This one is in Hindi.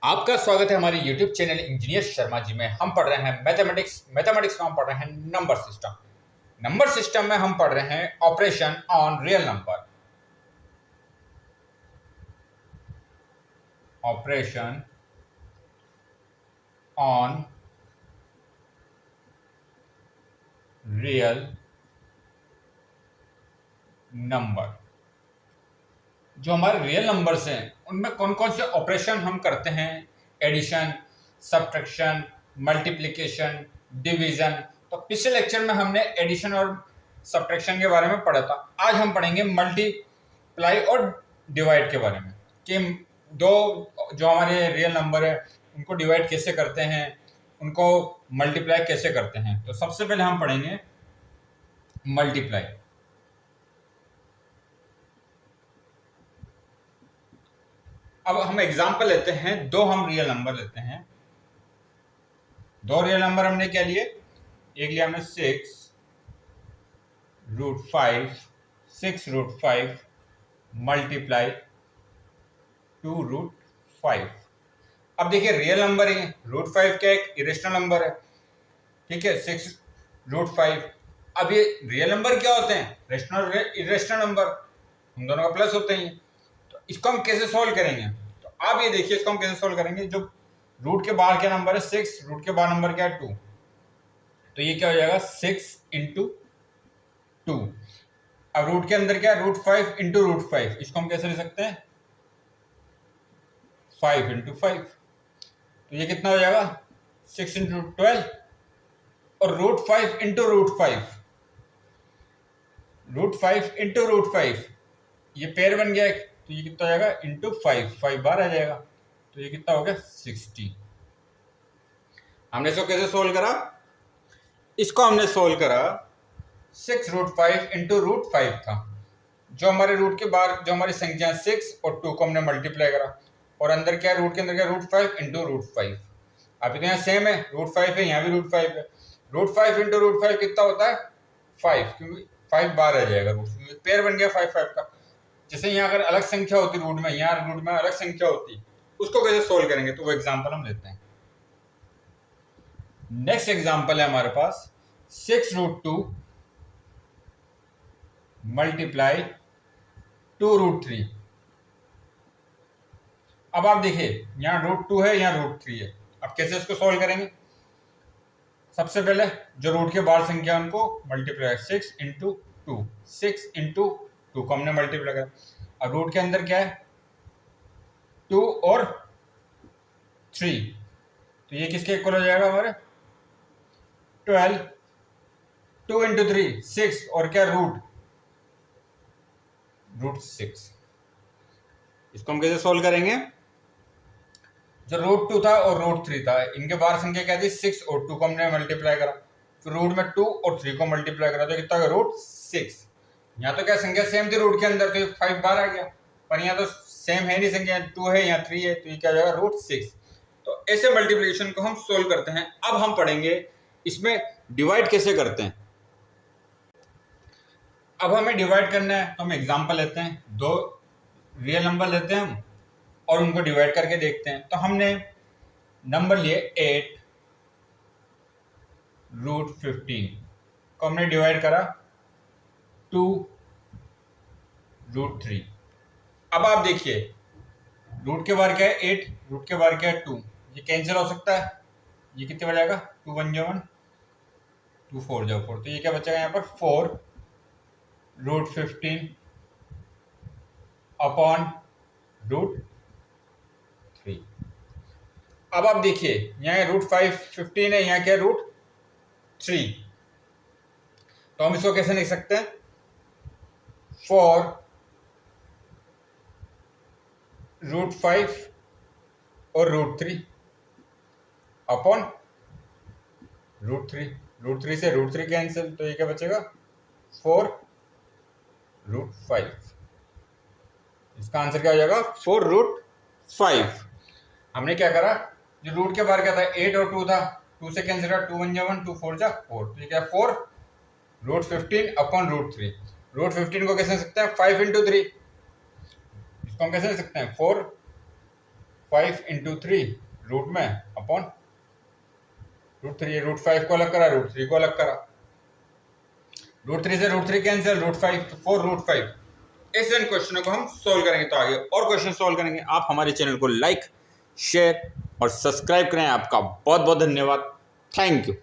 आपका स्वागत है हमारे YouTube channel engineer Sharma ji में। हम पढ़ रहे हैं मैथमेटिक्स में हम पढ़ रहे हैं नंबर सिस्टम में हम पढ़ रहे हैं operation on real number. Operation on real number. जो हमारे रियल नंबर्स हैं उनमें कौन कौन से ऑपरेशन हम करते हैं, एडिशन, सब्ट्रैक्शन, मल्टीप्लिकेशन, डिवीजन। तो पिछले लेक्चर में हमने एडिशन और सब्ट्रैक्शन के बारे में पढ़ा था। आज हम पढ़ेंगे मल्टीप्लाई और डिवाइड के बारे में कि दो जो हमारे रियल नंबर है उनको डिवाइड कैसे करते हैं, उनको मल्टीप्लाई कैसे करते हैं। तो सबसे पहले हम पढ़ेंगे मल्टीप्लाई। अब हम एग्जांपल लेते हैं, हम रियल नंबर लेते हैं। दो रियल नंबर हमने क्या लिए, एक लिया हमने 6√5 मल्टीप्लाई 2√5। अब देखिए रियल नंबर है, √5 क्या एक इरेशनल नंबर है, ठीक है, 6√5। अब ये रियल नंबर क्या होते हैं, रेशनल इरेशनल नंबर, हम दोनों का प्लस होते हैं। तो इसको हम कैसे सोल्व करेंगे, तो आप ये देखिए इसको हम कैसे सोल्व करेंगे। जो रूट के बाहर क्या नंबर है 6, रूट के बाहर नंबर क्या है 2, तो ये क्या हो जाएगा 6 × 2। अब रूट के अंदर क्या है √5 × √5, इसको हम कैसे ले सकते हैं 5 × 5। तो ये कितना हो जाएगा 6 × 12 और √5 × √5 × √5 ये पेयर बन गया, तो ये कितना हो जाएगा इंटू 5 बार आ जाएगा। तो ये कितना हो गया 60। हमने इसको कैसे सोल्व करा, इसको हमने सोल्व करा 6√5 × √5 था। जो हमारे रूट के बाहर जो हमारी संख्या 6 और 2 को हमने मल्टीप्लाई करा, और अंदर क्या है रूट के अंदर क्या √5 × √5। अभी तो यहाँ सेम है, √5 है, यहाँ भी √5 है। √5 × √5 कितना होता है 5, क्योंकि 5 बार आ जाएगा रूट, पेयर बन गया 5 का। जैसे यहाँ अगर अलग संख्या होती रूट में, यहाँ रूट में अलग संख्या होती, उसको कैसे सोल्व करेंगे, तो वो एग्जांपल हम लेते हैं। नेक्स्ट एग्जांपल है हमारे पास 6√2 मल्टीप्लाई 2√3। अब आप देखिए यहाँ √2 है, यहाँ √3 है। अब कैसे इसको सोल्व करेंगे, सबसे पहले जो रूट के बाहर संख्या उनको मल्टीप्लाई 6 × 2, 6 × 2 को हमने मल्टीप्लाई करा। अब रूट के अंदर क्या है 2 और 3, तो ये किसके इक्वल हो जाएगा हमारे 12। 2 × 3 6 और क्या √6। इसको हम कैसे सोल्व करेंगे, जो √2 था और √3 था, इनके बाहर संख्या क्या थी 6 और 2 को हमने मल्टीप्लाई करा, फिर रूट में 2 और 3 को मल्टीप्लाई करा, तो कितना √6। यहाँ तो क्या संख्या सेम थी रूट के अंदर, तो 5 बार आ गया, पर यहाँ तो सेम है नहीं संख्या, 2 है यहाँ 3 है, तो ये क्या हो जाएगा √6। तो ऐसे मल्टीप्लिकेशन को हम सोल्व करते हैं। अब हम पढ़ेंगे इसमें डिवाइड कैसे करते हैं। अब हमें डिवाइड करना है, तो हम एग्जांपल लेते हैं, दो रियल नंबर लेते हैं हम और उनको डिवाइड करके देखते हैं। तो हमने नंबर लिए 8√15 को हमने डिवाइड करा 2√3। अब आप देखिए रूट के बाहर क्या है 8, रूट के बाहर क्या है 2, ये कैंसिल हो सकता है, ये कितने बन जाएगा 2 1 1 2 4 4, तो ये क्या बचेगा यहाँ पर 4√15 अपॉन √3। अब आप देखिए यहाँ √5 15 है, यहाँ क्या √3, तो हम इसको कैसे लिख सकते हैं 4√5 और √3 अपॉन √3। √3 से √3 कैंसिल, तो ये क्या बचेगा 4√5। इसका आंसर क्या हो जाएगा 4√5। हमने क्या करा, जो रूट के बाहर क्या था 8 और 2 था, 2 से कैंसिल करा, 2 1 1 2 4 4, तो ये क्या 4√15 अपॉन √3। √15 को कैसे लिख सकते हैं 5 × 3, इसको हम कैसे लिख सकते हैं 4 5 इंटू 3 रूट में अपॉन √3, √5 को अलग करा, √3 को अलग करा, √3 से √3 कैंसिल, √5 तो 4√5। इस क्वेश्चन को हम सोल्व करेंगे। तो आगे और क्वेश्चन सोल्व करेंगे। आप हमारे चैनल को लाइक, शेयर और सब्सक्राइब करें। आपका बहुत बहुत धन्यवाद। Thank you.